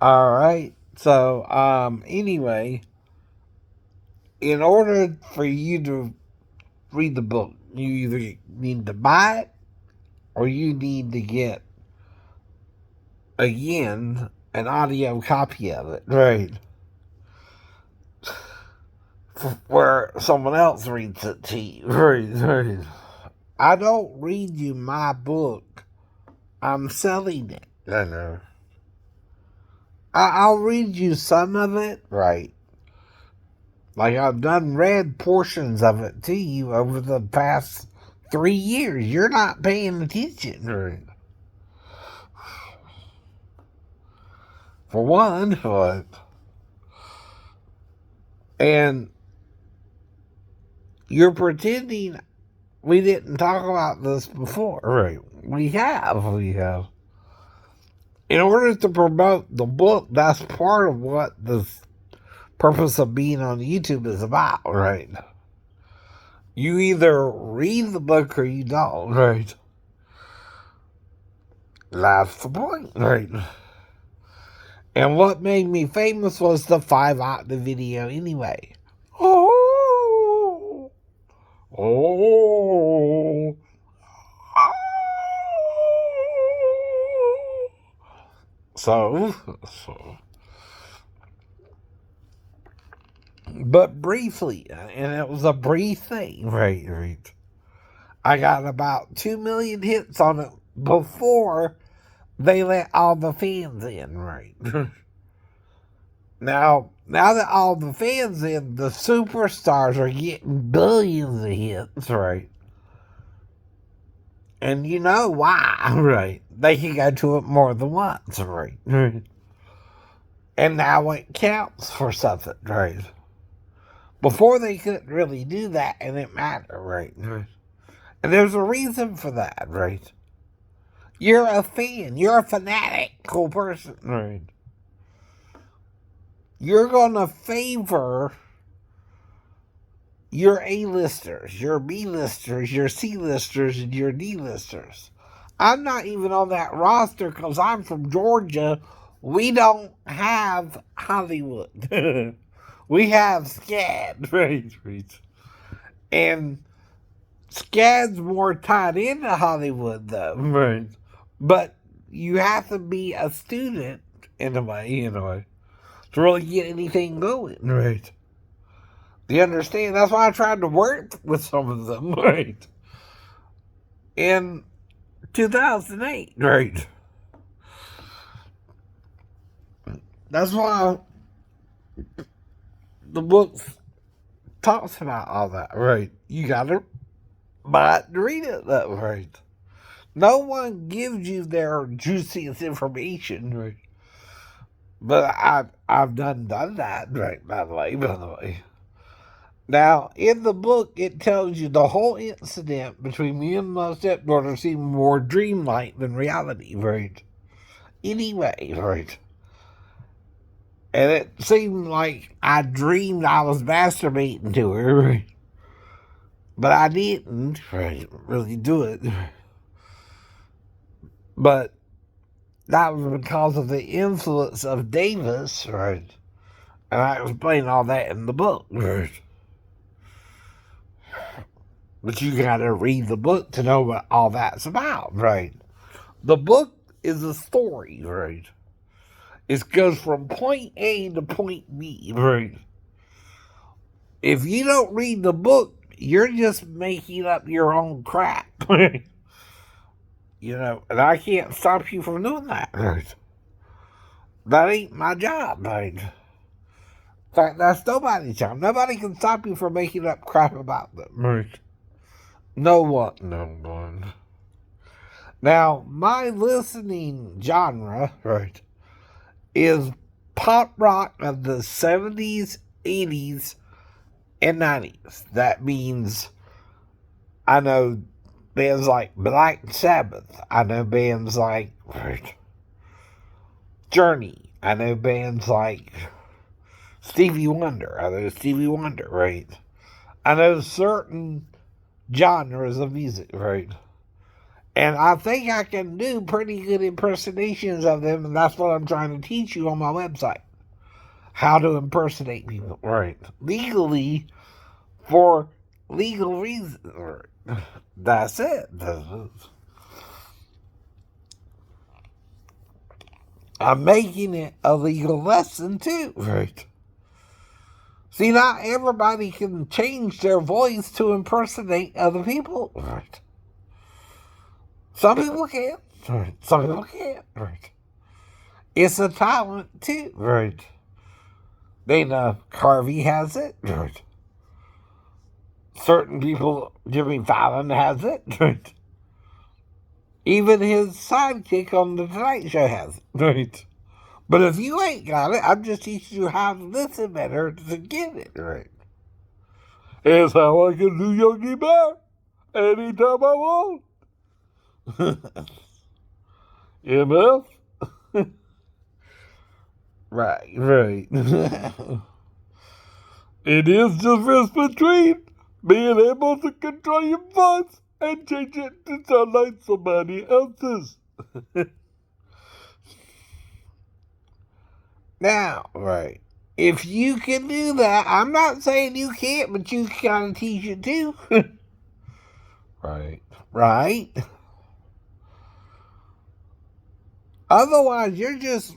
All right. So, anyway, in order for you to read the book, you either need to buy it or you need to get, again, an audio copy of it. Right. Where someone else reads it to you. Right, right. I don't read you my book. I'm selling it. I know. I'll read you some of it. Right. Like I've done read portions of it to you over the past 3 years. You're not paying attention. Right. For one, but and you're pretending we didn't talk about this before. Right. We have. We have. In order to promote the book, that's part of what the purpose of being on YouTube is about, right? You either read the book or you don't, right? That's the point, right? And what made me famous was the 5 octave video anyway. Oh, oh, oh. So, but briefly, and it was a brief thing, right, right. I got about 2 million hits on it before they let all the fans in, right? now that all the fans in, the superstars are getting billions of hits, right? And you know why, right? They can go to it more than once, right? And now it counts for something, right? Before they couldn't really do that and it mattered, right? And there's a reason for that, right? You're a fan. You're a fanatical person. Right. You're going to favor your A-listers, your B-listers, your C-listers, and your D-listers. I'm not even on that roster because I'm from Georgia. We don't have Hollywood. We have SCAD. Right, right. And SCAD's more tied into Hollywood, though. Right. But you have to be a student in a way, to really get anything going. Right. Do you understand? That's why I tried to work with some of them. Right. In 2008. Right. That's why the book talks about all that. Right. You gotta buy it to read it, though. Right. No one gives you their juiciest information. Right. But I've done that. Right. By the way. Now, in the book, it tells you the whole incident between me and my stepdaughter seemed more dreamlike than reality, right? Anyway, right? And it seemed like I dreamed I was masturbating to her, right? But I didn't, right? Really do it. But that was because of the influence of Davis, right? And I explain all that in the book, right? But you gotta read the book to know what all that's about, right? The book is a story, right? It goes from point A to point B, right? If you don't read the book, you're just making up your own crap. And I can't stop you from doing that, right? That ain't my job, right? In fact, that's nobody's job. Nobody can stop you from making up crap about them, right? No one, no one. Now, my listening genre, right, is pop rock of the 70s, 80s, and 90s. That means I know bands like Black Sabbath. I know bands like Journey. I know bands like Stevie Wonder. I know Stevie Wonder, right? I know certain genres of music, right? And I think I can do pretty good impersonations of them, and that's what I'm trying to teach you on my website. How to impersonate people. Right. Legally, for legal reasons. Right. That's it. I'm making it a legal lesson, too. Right. See, not everybody can change their voice to impersonate other people. Right. Some people can. Right. Some people can't. Right. It's a talent, too. Right. Dana Carvey has it. Right. Certain people, Jimmy Fallon has it. Right. Even his sidekick on The Tonight Show has it. Right. But if you ain't got it, I'm just teaching you how to listen better to get it. Right. It's how I can do Yogi Bear anytime I want. MF? Right. It is the difference between being able to control your voice and change it to sound like somebody else's. Now, right. If you can do that, I'm not saying you can't, but you can kind of teach it too. Right. Right. Otherwise, you're just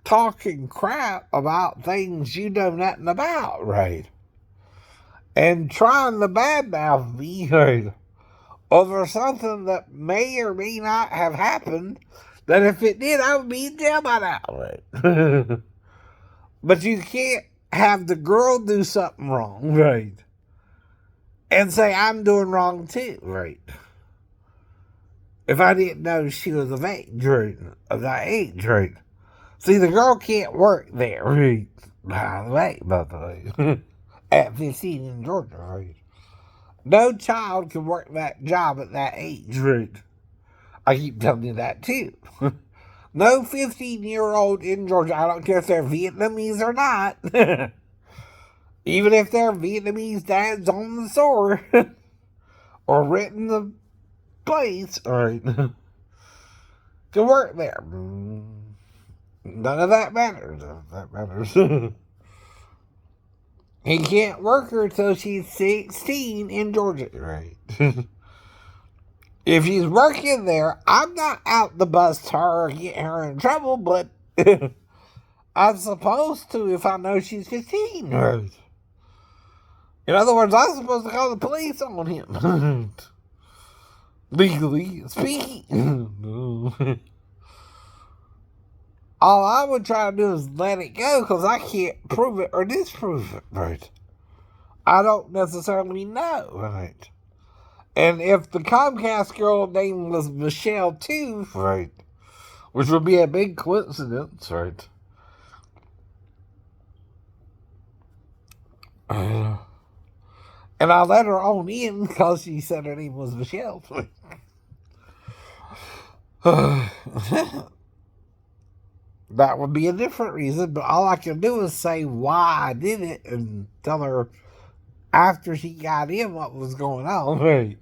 talking crap about things you know nothing about, right? And trying to badmouth me, right, over something that may or may not have happened, that if it did, I would be in jail by now, right? But you can't have the girl do something wrong, right, and say I'm doing wrong too, right? If I didn't know she was of age, right, of that age, right? See, the girl can't work there, right? By the way, at 15 in Georgia, right? No child can work that job at that age, right? I keep telling you that too. No 15-year-old in Georgia, I don't care if they're Vietnamese or not, even if their Vietnamese dad's on the store or renting the place, right, can work there. None of that matters. He can't work her till she's 16 in Georgia. Right. If she's working there, I'm not out to bust her or get her in trouble, but I'm supposed to if I know she's 15. Right. In other words, I'm supposed to call the police on him. Legally speaking. All I would try to do is let it go because I can't prove it or disprove it. Right. I don't necessarily know. Right. And if the Comcast girl name was Michelle too, right, which would be a big coincidence, right? And I let her on in because she said her name was Michelle. That would be a different reason, but all I can do is say why I did it and tell her after she got in what was going on. Right.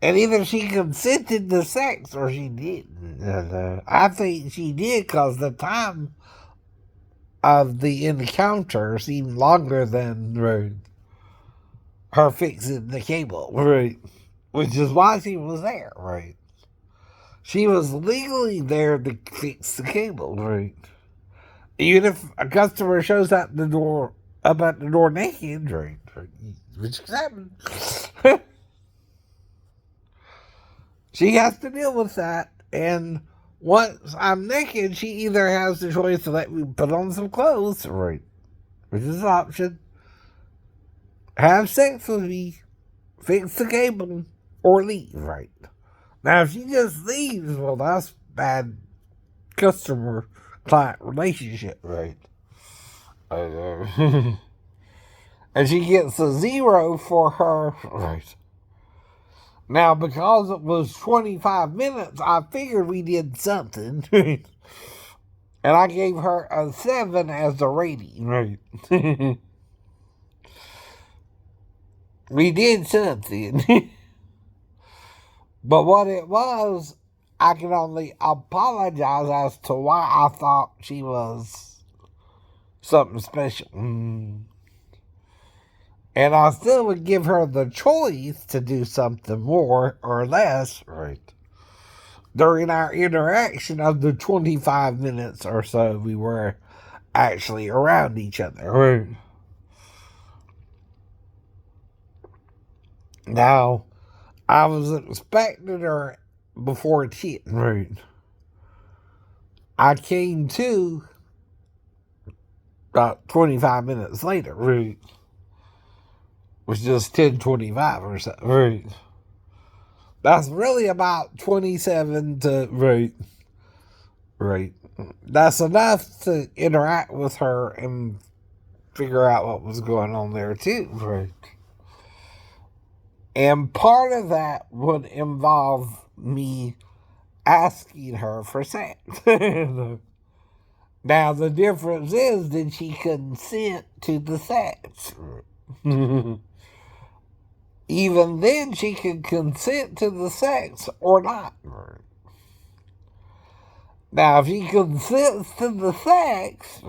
And either she consented to sex or she didn't. I think she did because the time of the encounter seemed longer than her fixing the cable. Right. Which is why she was there. Right. She was legally there to fix the cable. Right. Even if a customer shows up at the door naked, right, which happened. She has to deal with that, and once I'm naked, she either has the choice to let me put on some clothes, right, which is an option, have sex with me, fix the cable, or leave, right. Now, if she just leaves, well, that's bad customer-client relationship, right. And she gets a 0 for her, right. Now, because it was 25 minutes, I figured we did something. And I gave her a 7 as the rating. Right. We did something. But what it was, I can only apologize as to why I thought she was something special. And I still would give her the choice to do something more or less, right, during our interaction of the 25 minutes or so we were actually around each other. Right. Now, I was expecting her before it hit. Right. I came to about 25 minutes later. Right. Was just 10:25 or so. Right. That's really about 27 to. Right. Right. That's enough to interact with her and figure out what was going on there, too. Right. And part of that would involve me asking her for sex. Now, the difference is, did she consent to the sex? Even then, she could consent to the sex or not. Now, if she consents to the sex,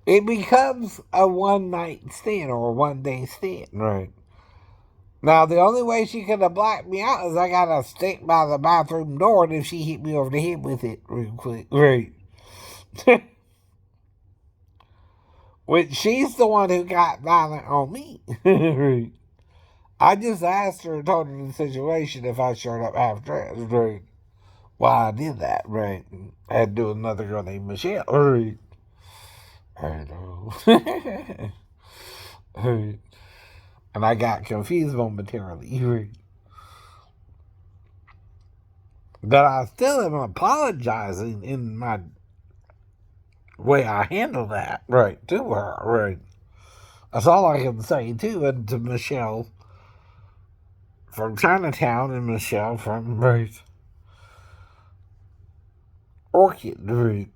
it becomes a one-night stand or a one-day stand. Right. Now, the only way she could have blacked me out is I gotta stick by the bathroom door, and if she hit me over the head with it real quick. Right. Which she's the one who got violent on me. Right. I just asked her and told her the situation if I showed up half dressed. Right. Why I did that. Right. I had to do another girl named Michelle. Right. I know. Right. And I got confused momentarily. Right. But I still am apologizing in my way I handle that. Right. To her. Right. That's all I can say, too, and to Michelle from Chinatown and Michelle from, right, Orchid. Right.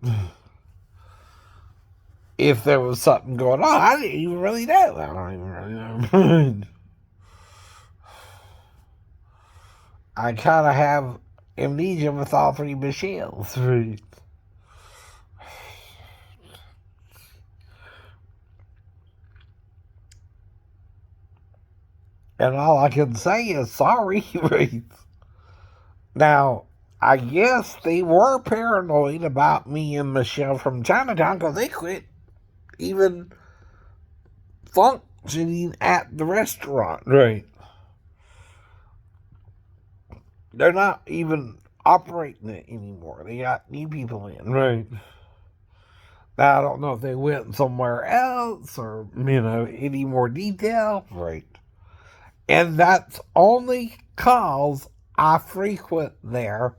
If there was something going on, I didn't even really know. I don't even really know. I kind of have amnesia with all three Michelles. Right. And all I can say is sorry. Right. Now, I guess they were paranoid about me and Michelle from Chinatown because they quit even functioning at the restaurant. Right. They're not even operating it anymore. They got new people in. Right. Now, I don't know if they went somewhere else or, any more detail. Right. And that's only cause I frequent there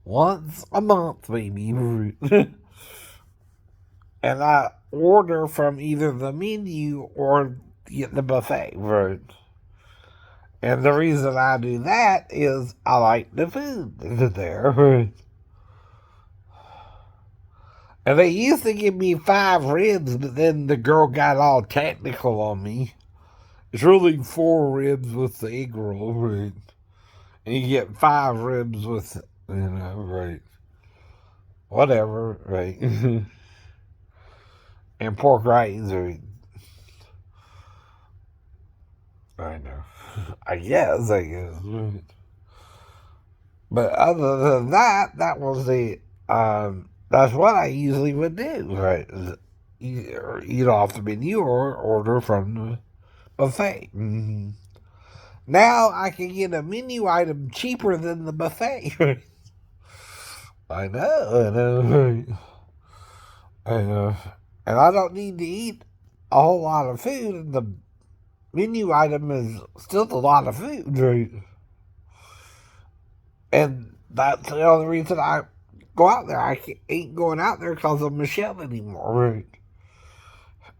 once a month, maybe. And I order from either the menu or the buffet. Right. And the reason I do that is I like the food there. And they used to give me 5 ribs, but then the girl got all technical on me. It's really 4 ribs with the egg roll, right? And you get 5 ribs with, right? Whatever, right? And pork rinds, right? I know. I guess. Right? But other than that, that was that's what I usually would do, right? Eat off the menu or order from the buffet. Mm-hmm. Now I can get a menu item cheaper than the buffet. I know. I know. And I don't need to eat a whole lot of food, and the menu item is still a lot of food. Right? And that's the only reason I go out there. I ain't going out there because of Michelle anymore. Right?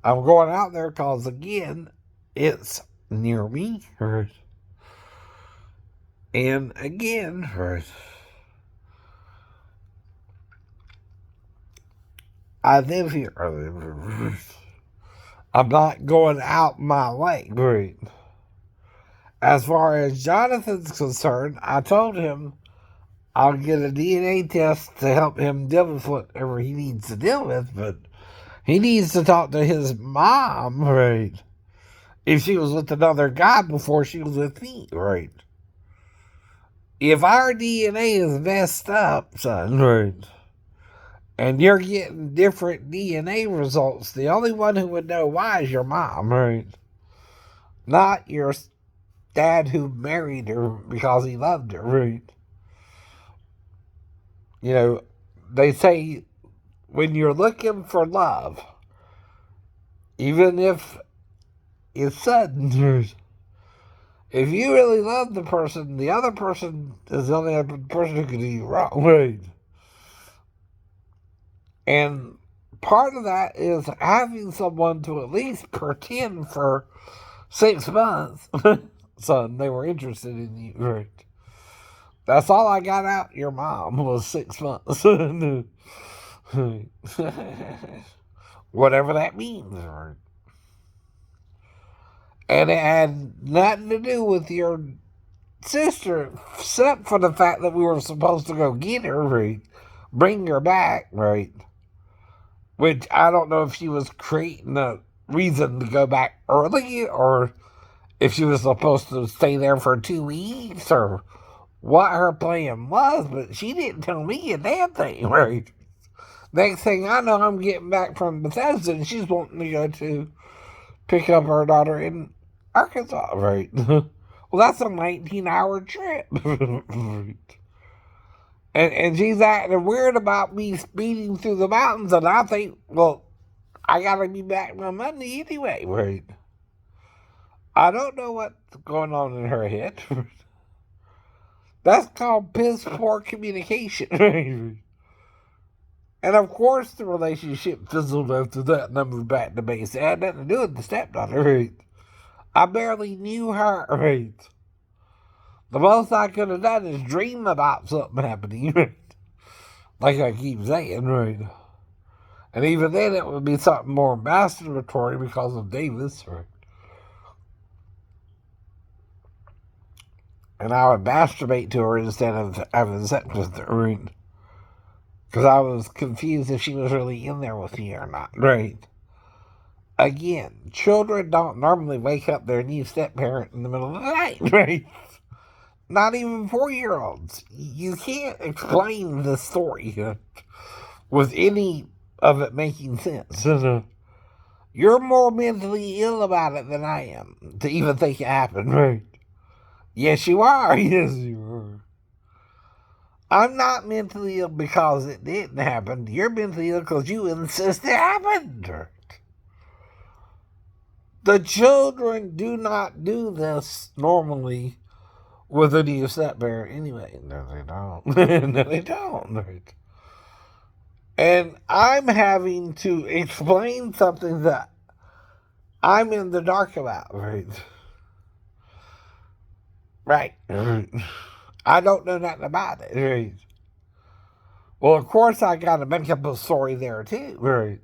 I'm going out there because, again, it's near me. Right? And again, right, I live here. I'm not going out my way. Right. as far as Jonathan's concerned, I told him I'll get a DNA test to help him deal with whatever he needs to deal with, but he needs to talk to his mom, right? If she was with another guy before she was with me, right? If our DNA is messed up, son, right, and you're getting different DNA results, the only one who would know why is your mom, right? Not your dad who married her because he loved her, right? You know, they say when you're looking for love, even if it's sudden, if you really love the person, the other person is the only other person who can do you wrong, right? And part of that is having someone to at least pretend for 6 months, son, they were interested in you, right? That's all I got out your mom was 6 months. Whatever that means, right? And it had nothing to do with your sister, except for the fact that we were supposed to go get her, right? Bring her back, right? Which I don't know if she was creating a reason to go back early or if she was supposed to stay there for 2 weeks or what her plan was, but she didn't tell me a damn thing, right? Next thing I know, I'm getting back from Bethesda and she's wanting to go to pick up her daughter in Arkansas, right? Well, that's a 19-hour trip. And she's acting weird about me speeding through the mountains, and I think, well, I gotta be back on Monday anyway, right? I don't know what's going on in her head. That's called piss poor communication, right? And of course, the relationship fizzled after that, and I moved back to base. It had nothing to do with the stepdaughter, right? I barely knew her, right? The most I could have done is dream about something happening, right? Like I keep saying, right? And even then, it would be something more masturbatory because of Davis, right? And I would masturbate to her instead of having sex with her, right? Because I was confused if she was really in there with me or not, right? Again, children don't normally wake up their new step-parent in the middle of the night, right? Not even 4-year-olds. You can't explain the story with any of it making sense. You're more mentally ill about it than I am to even think it happened, right? Yes, you are. Yes, you are. I'm not mentally ill because it didn't happen. You're mentally ill because you insist it happened. The children do not do this normally with a new step-parent anyway. No, they don't. No, they don't. Right? And I'm having to explain something that I'm in the dark about, right? Right. I don't know nothing about it, right? Well, of course, I got to make up a story there, too, right?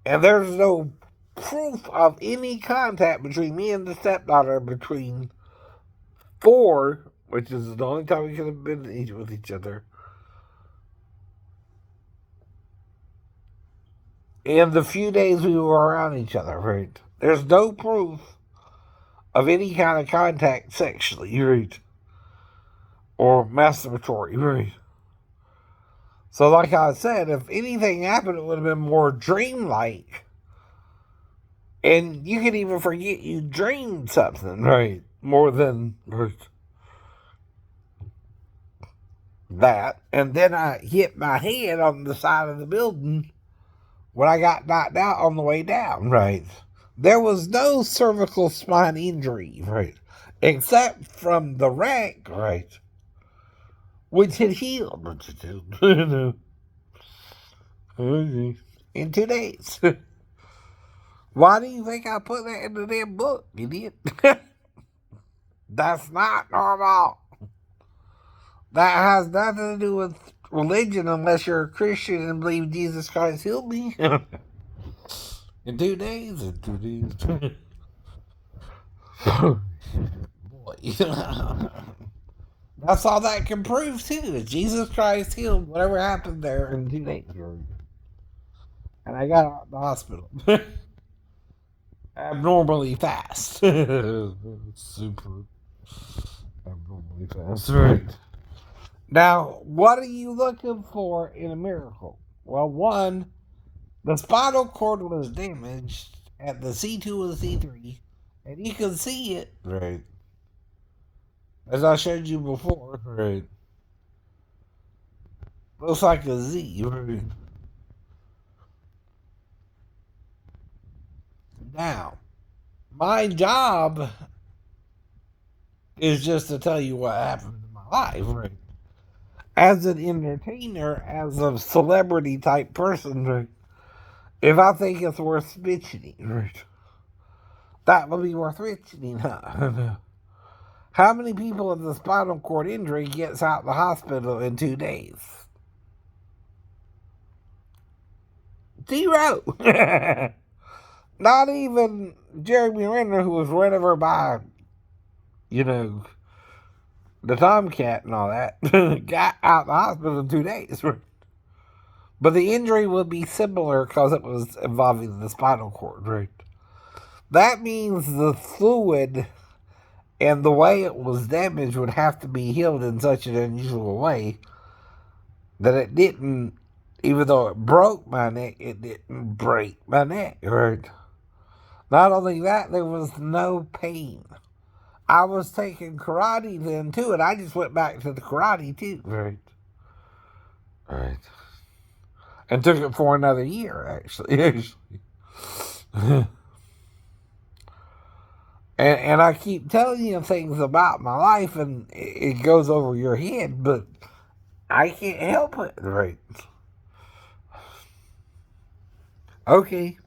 And there's no proof of any contact between me and the stepdaughter between 4, which is the only time we could have been with each other, and the few days we were around each other, right? There's no proof of any kind of contact sexually, right? Or masturbatory, right? So, like I said, if anything happened, it would have been more dreamlike. And you can even forget you dreamed something, right? More than that. And then I hit my head on the side of the building when I got knocked out on the way down, right? There was no cervical spine injury, right? Except from the wreck, right? Which had healed in 2 days. Why do you think I put that in the damn book, idiot? That's not normal. That has nothing to do with religion unless you're a Christian and believe Jesus Christ healed me. In 2 days. Boy. That's all that can prove, too. Is Jesus Christ healed whatever happened there in 2 days. And I got out of the hospital. Abnormally fast. Super abnormally fast. Right. Now, what are you looking for in a miracle? Well, one, the spinal cord was damaged at the C2 and C3, and you can see it. Right. As I showed you before. Right. Looks like a Z. Right. Now, my job is just to tell you what happened in my life. Right. As an entertainer, as a celebrity type person, right, if I think it's worth mentioning, right, that would be worth mentioning. Huh? How many people with a spinal cord injury gets out of the hospital in 2 days? Zero. Not even Jeremy Renner, who was run over by, you know, the Tomcat and all that, got out of the hospital in 2 days. But the injury would be similar because it was involving the spinal cord, right? That means the fluid and the way it was damaged would have to be healed in such an unusual way that it didn't, even though it broke my neck, it didn't break my neck, right? Not only that, there was no pain. I was taking karate then too, and I just went back to the karate too. Right. Right. And took it for another year, actually. And I keep telling you things about my life, and it goes over your head, but I can't help it. Right. Okay.